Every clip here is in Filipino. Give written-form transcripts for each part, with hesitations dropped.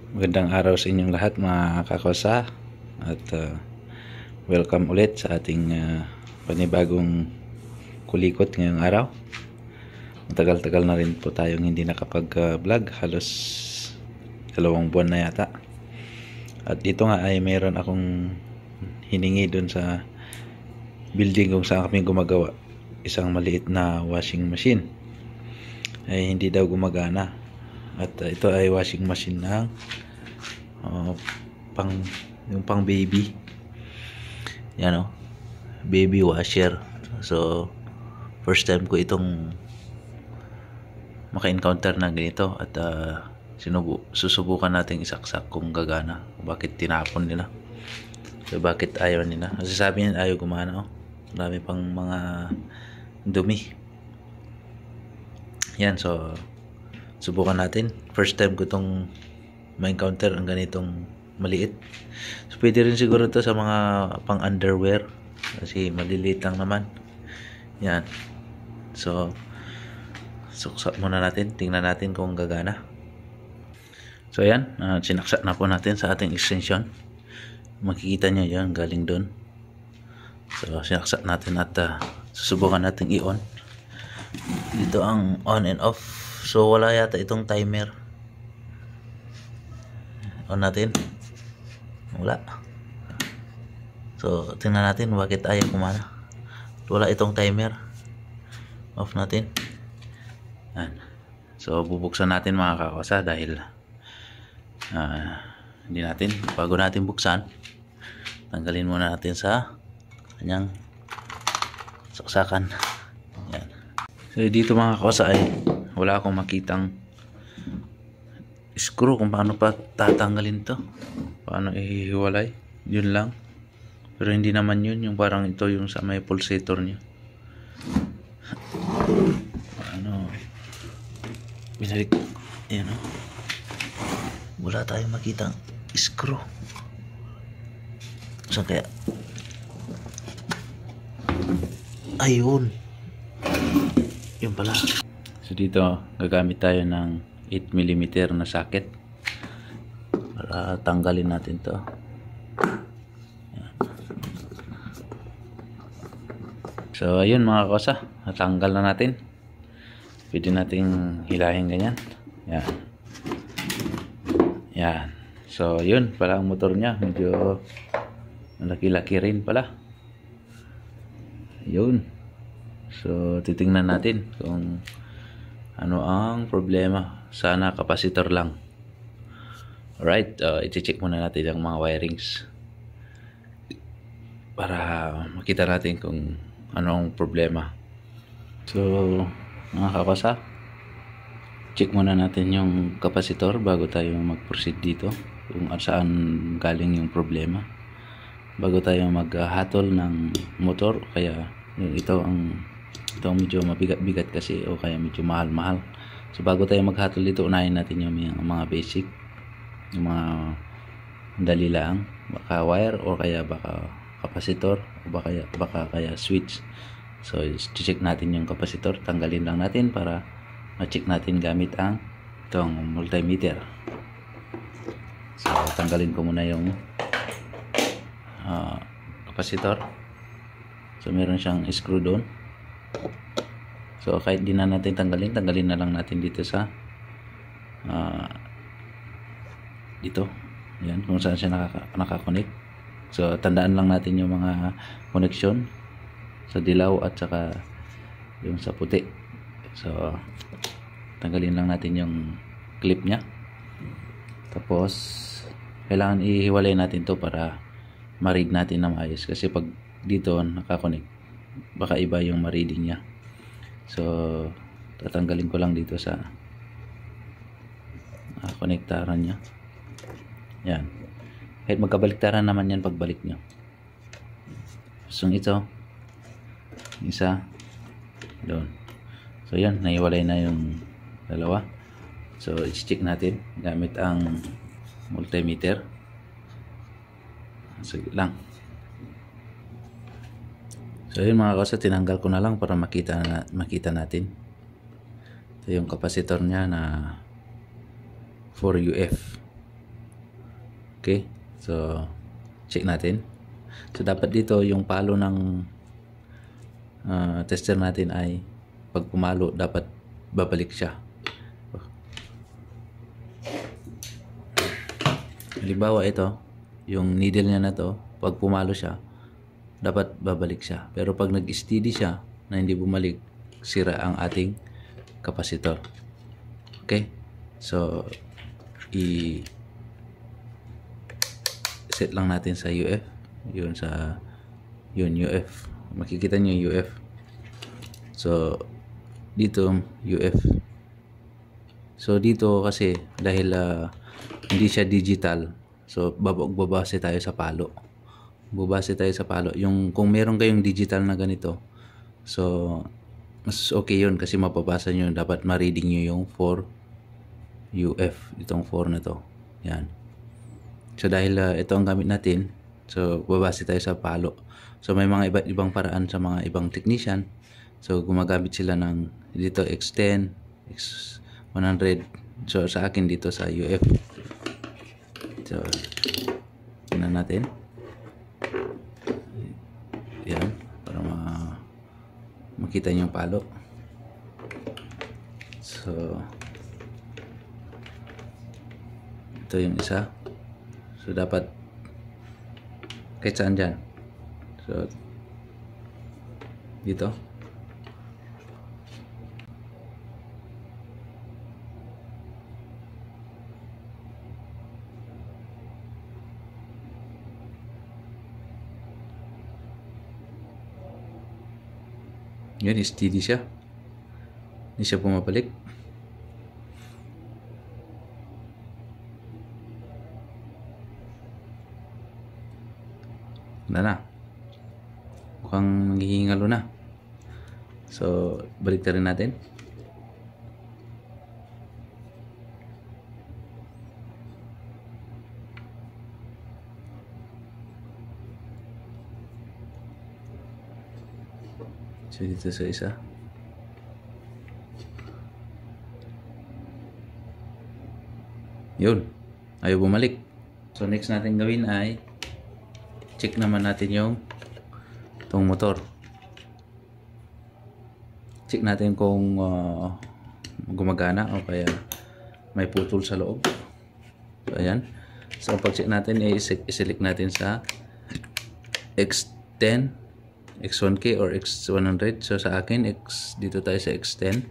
Magandang araw sa inyong lahat mga kakosa at welcome ulit sa ating panibagong kulikot ngayong araw. Matagal-tagal na rin po tayong hindi nakapag-vlog, halos 2 buwan na yata. At dito nga ay mayroon akong hiningi dun sa building kung saan kami gumagawa. Isang maliit na washing machine ay hindi daw gumagana. At ito ay washing machine ng yung pang baby. Yan baby washer. So first time ko itong maka-encounter ng ganito at susubukan nating isaksak kung gagana. Bakit tinapon nila? So bakit ayaw nila? Kasi sabi nila ayaw gumana. Marami pang mga dumi. Yan, so subukan natin. First time ko itong ma-encounter ang ganitong maliit. So pwede rin siguro ito sa mga pang underwear kasi maliliit lang naman. Yan. So suksak muna natin. Tingnan natin kung gagana. So yan, sinaksak na po natin sa ating extension. Makikita nyo yan, galing doon. So sinaksak natin at susubukan natin i-on. Dito ang on and off. So wala yata itong timer. On natin. Wala. So tingnan natin bakit ayaw kumana. Wala itong timer. Off natin. Yan. So bubuksan natin mga kakosa dahil hindi natin, bago natin buksan, tanggalin muna natin sa kanyang saksakan. Yan. So dito mga kakosa ay wala akong makitang screw kung paano pa tatanggalin to, paano ihiwalay. Yun lang, pero hindi naman yun yung parang ito yung sa may pulsator nya. Binalik. Ayan wala tayong makitang screw. Saan kaya? Ayun, yun pala. So dito gagamit tayo ng 8mm na socket para tanggalin natin to. Yan. So ayun mga kosa, natanggal na natin. Pwede nating hilahin ganyan. Yan. Yan. So yun pala ang motor nya, medyo malaki-laki rin pala. Yun. So titingnan natin kung ano ang problema. Sana capacitor lang. Alright, i-check muna natin ang mga wirings para makita natin kung ano ang problema. So mga kakosa, check muna natin yung capacitor bago tayo mag-proceed dito kung saan galing yung problema, bago tayo maghatol ng motor. Kaya ito medyo mabigat-bigat kasi o kaya medyo mahal-mahal. So bago tayo maghatol dito, unahin natin yung mga basic, yung mga dali lang, baka wire o kaya baka capacitor o baka kaya switch. So check natin yung capacitor, tanggalin lang natin para ma-check natin gamit ang itong multimeter. So tanggalin ko muna yung capacitor. So meron siyang screw doon. So kahit di na natin tanggalin na lang natin dito sa dito. Yan, kung saan siya nakakonect. So tandaan lang natin yung mga connection sa dilaw at saka yung sa puti. So tanggalin lang natin yung clip nya. Tapos kailangan ihiwalay natin to para ma-read natin na maayos, kasi pag dito nakakonect baka iba yung ma-reading nya. So tatanggalin ko lang dito sa konektaran nya. Yan, kahit magkabaliktaran naman yan pagbalik nyo. So ito isa doon. So yan, naiwalay na yung dalawa. So i-check natin gamit ang multimeter. Sige lang. So yun mga kakosa, tinanggal ko na lang para makita natin. Ito yung capacitor niya na 4UF. Okay, so check natin. So dapat dito yung palo ng tester natin ay pag pumalo dapat babalik siya. Halimbawa ito, yung needle niya na to, pag pumalo siya dapat babalik siya. Pero pag nag-steady siya na hindi bumalik, sira ang ating kapasitor. Okay, so set lang natin sa UF, yun UF, makikita nyo yung UF. So dito UF, so dito kasi dahil hindi siya digital, so babase tayo sa palo. Yung kung meron kayong digital na ganito, so mas okay yun kasi mapabasa nyo, dapat ma-reading nyo yung 4 UF, itong 4 na to. Yan. So dahil ito ang gamit natin, so babase tayo sa palo. So may mga iba't ibang paraan sa mga ibang technician. So gumagamit sila ng dito X10, X100. So sa akin dito sa UF. So tingnan natin. Yan, para makita niyo yung palo. So ito yung isa. So dapat kahit saan dyan. So dito. Yun, steady siya. Hindi siya pumapalik. Wala na. Mukhang nanghihingalo na. So, balik na rin natin. So, dito sa isa. Yun. Ayaw bumalik. So, next natin gawin ay check naman natin yung itong motor. Check natin kung gumagana o kaya may putol sa loob. So, ayan. So, pag check natin, i-select natin sa X10, X1K or X100. So sa akin, dito tayo sa X10.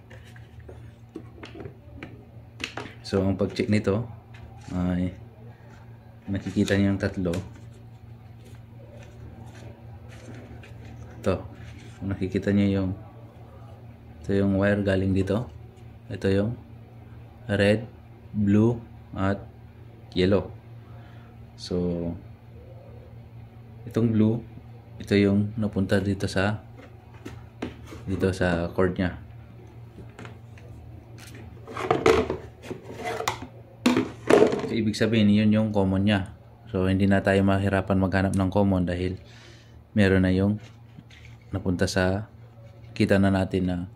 So ang pag-check nito ay nakikita niyo yung tatlo. Ito, nakikita niyo ito yung wire galing dito. Ito yung red, blue at yellow. So itong blue, ito yung napunta dito sa cord nya. So, ibig sabihin yun yung common nya. So hindi na tayo mahirapan maghanap ng common dahil meron na yung napunta sa, kita na natin na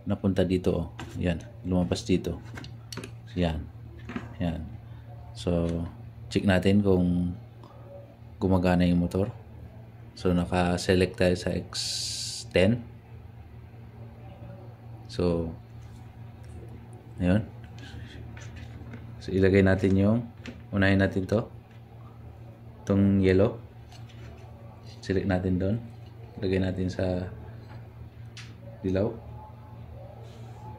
napunta dito. Yan, lumabas dito. So, yan. So check natin kung gumagana yung motor. So naka-select tayo sa X10. So ayun. So ilagay natin unahin natin itong yellow. Select natin doon. Ilagay natin sa dilaw.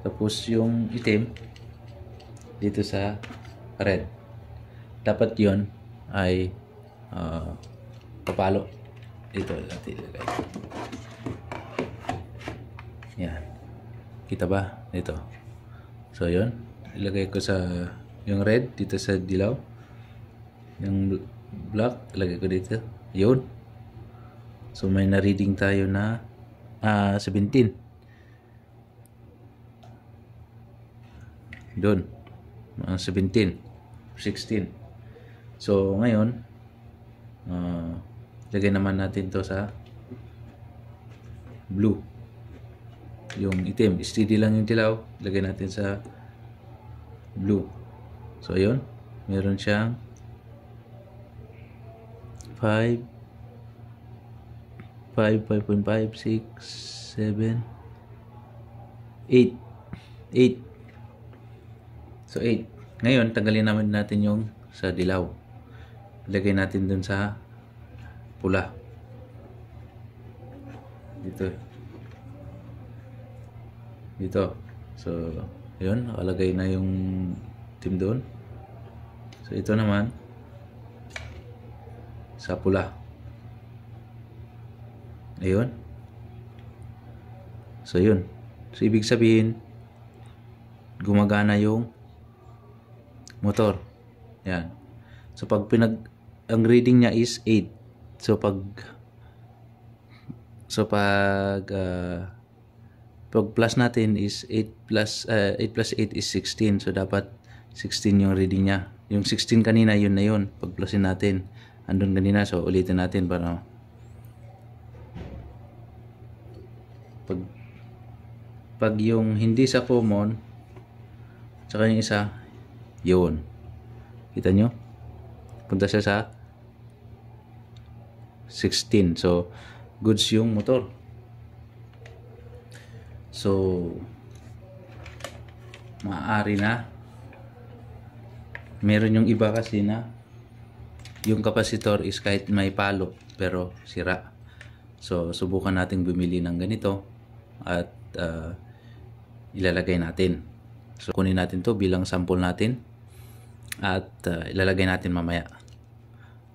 Tapos yung itim dito sa red. Dapat yon ay papalo. Ito natin ilagay. Yan. Kita ba? Ito. So yun. Ilagay ko sa yung red dito sa dilaw. Yung black ilagay ko dito. Yun. So may na-reading tayo na 17. Doon. 17. 16. So ngayon lagay naman natin to sa blue. Yung itim, steady lang yung dilaw, lagay natin sa blue. So ayun, meron siyang 5, 5.5, 6, 7, 8. 8. So 8. Ngayon, tanggalin naman natin yung sa dilaw. Ilagay natin dun sa pula. Dito. Dito. So, yun. Nakalagay na yung team doon. So, ito naman sa pula. Ayun. So, yun. So, ibig sabihin, gumagana yung motor. Yan. So, pag ang reading niya is 8. So, pag plus natin is 8 plus 8 is 16. So, dapat 16 yung reading niya. Yung 16 kanina, yun na yun. Pag plusin natin, andun kanina. So, ulitin natin para pag yung hindi sa common tsaka yung isa yun, kita nyo punta siya sa 16. So goods yung motor. So maaari na meron yung iba kasi na yung kapasitor is kahit may palo pero sira. So subukan nating bumili ng ganito at ilalagay natin. So kunin natin to bilang sample natin at ilalagay natin mamaya.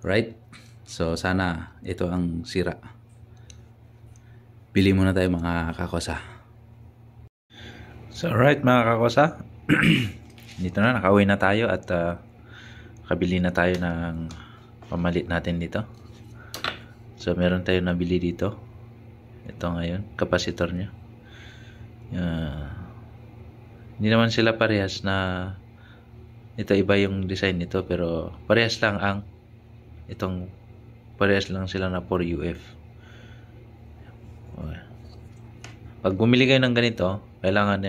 Right? So sana ito ang sira. Bili muna tayo mga kakosa. So right mga kakosa, dito na, nakauwi na tayo at kabili na tayo ng pamalit natin dito. So meron tayo nabili dito. Ito ngayon, kapasitor niya. Hindi naman sila parehas na ito iba yung design nito pero parehas lang parehas lang sila na 4UF. Okay. Pag bumili kayo ng ganito, kailangan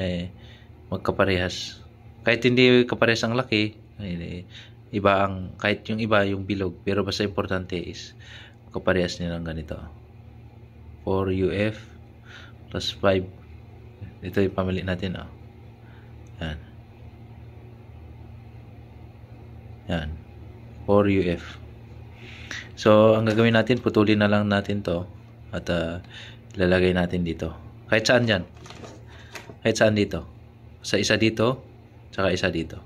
magkaparehas. Kahit hindi kaparehas ang laki, iba ang kahit yung iba yung bilog, pero basta importante is kaparehas nilang ganito. 4UF plus 5. Ito yung pamili natin. Yan. Yan. 4UF. So, ang gagawin natin, putulin na lang natin to at ilalagay natin dito. Kahit saan dyan. Kahit saan dito. Sa isa dito, tsaka isa dito.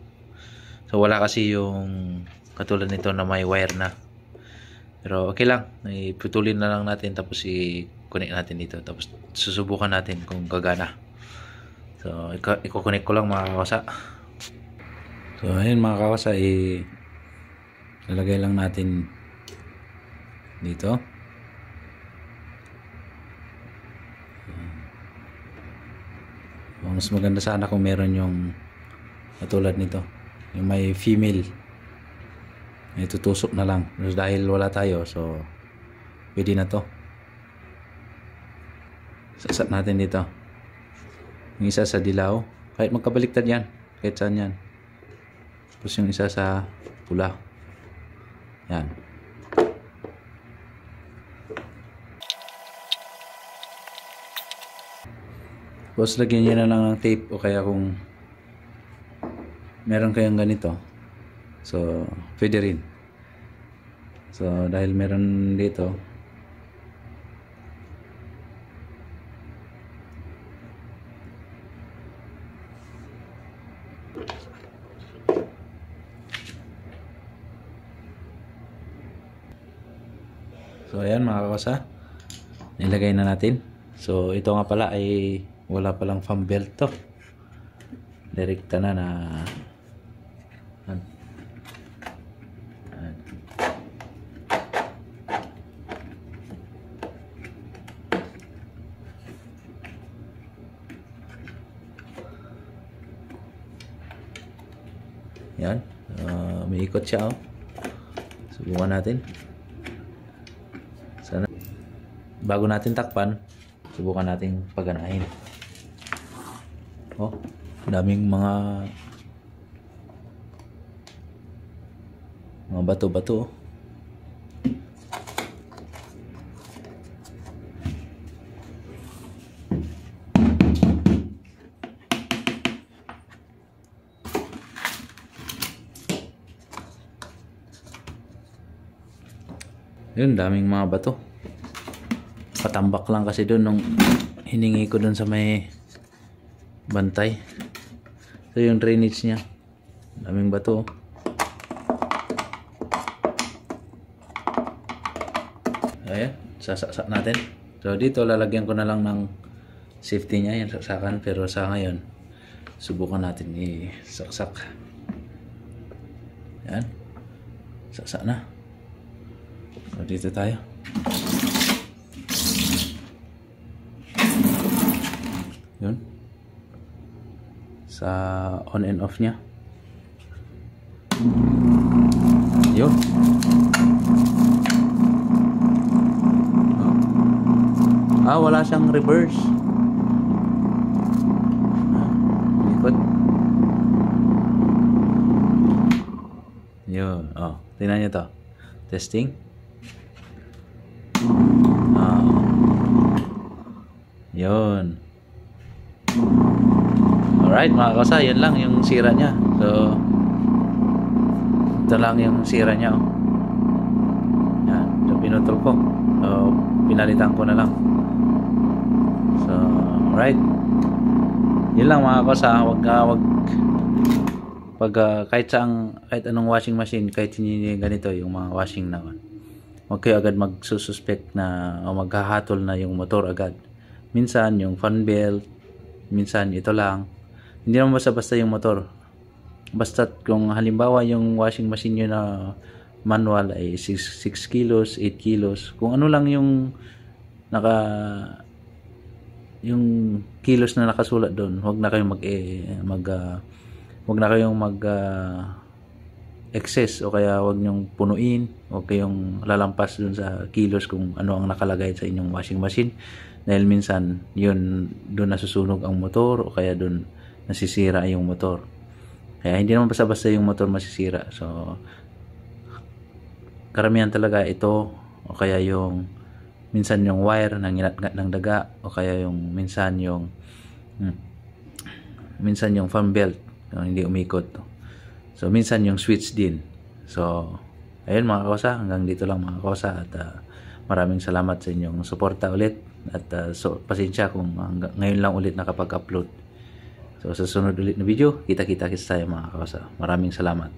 So, wala kasi yung katulad nito na may wire na. Pero okay lang. Iputulin na lang natin tapos i-connect natin dito. Tapos susubukan natin kung gagana. So, i-connect ko lang mga kakosa. So, ayun mga kakosa, ilalagay lang natin dito. Mas maganda sana kung meron yung katulad nito. Yung may female. May tutusok na lang. Dahil wala tayo, so pwede na to. Sasat natin dito. Yung isa sa dilaw. Kahit magkabaliktad yan. Kahit saan yan. Tapos yung isa sa pula. Yan. Tapos lagyan nyo na lang ng tape o kaya kung meron kayong ganito. So, pwede rin. So, dahil meron dito, so ayan mga kakosa, nilagay na natin. So ito nga pala ay wala palang fan belt to, direkta na yan. May ikot siya. Subukan natin. Sana bago natin takpan, subukan nating paganahin. Daming mga bato-bato. Yun, daming mga bato. Patambak lang kasi doon nung hiningi ko doon sa may bantay. So yung drainage niya, daming bato. Ayan, sasaksak natin. So dito lalagyan ko na lang ng safety niya, yung saksakan. Pero sa ngayon, subukan natin isaksak. Ayan, saksak na. So dito tayo. Yun, sa on and off niya. Yun. Wala siyang reverse. Ikot. Yun. Tingnan nyo to. Testing. Yun. Alright mga kasa, yan lang yung sira niya. So ito lang yung sira niya. Yan. So pinutol ko. So pinalitan ko na lang. So alright. Yun lang mga kasa. Kahit anong washing machine, kahit hindi ganito yung mga washing na, huwag kayo agad magsususpect na o maghahatol na yung motor agad. Minsan yung fan belt, minsan ito lang. Hindi naman basta-basta yung motor. Basta kung halimbawa yung washing machine nyo na manual ay 6 kilos, 8 kilos. Kung ano lang yung yung kilos na nakasulat doon, huwag na kayong mag excess, o kaya huwag nyong punuin, huwag kayong lalampas doon sa kilos kung ano ang nakalagay sa inyong washing machine. Dahil minsan yun doon nasusunog ang motor, o kaya doon nasisira yung motor. Kaya hindi naman basta-basta yung motor masisira. So karamihan talaga ito, o kaya yung minsan yung wire nang inatngat ng daga, o kaya yung minsan yung fan belt kung hindi umikot. So minsan yung switch din. So ayun mga kawasa, hanggang dito lang mga kawasa, at maraming salamat sa inyong suporta ulit, at so pasensya kung ngayon lang ulit nakapag-upload. So sa sunod ulit na video, kita-kita tayo mga kawasa. Maraming salamat.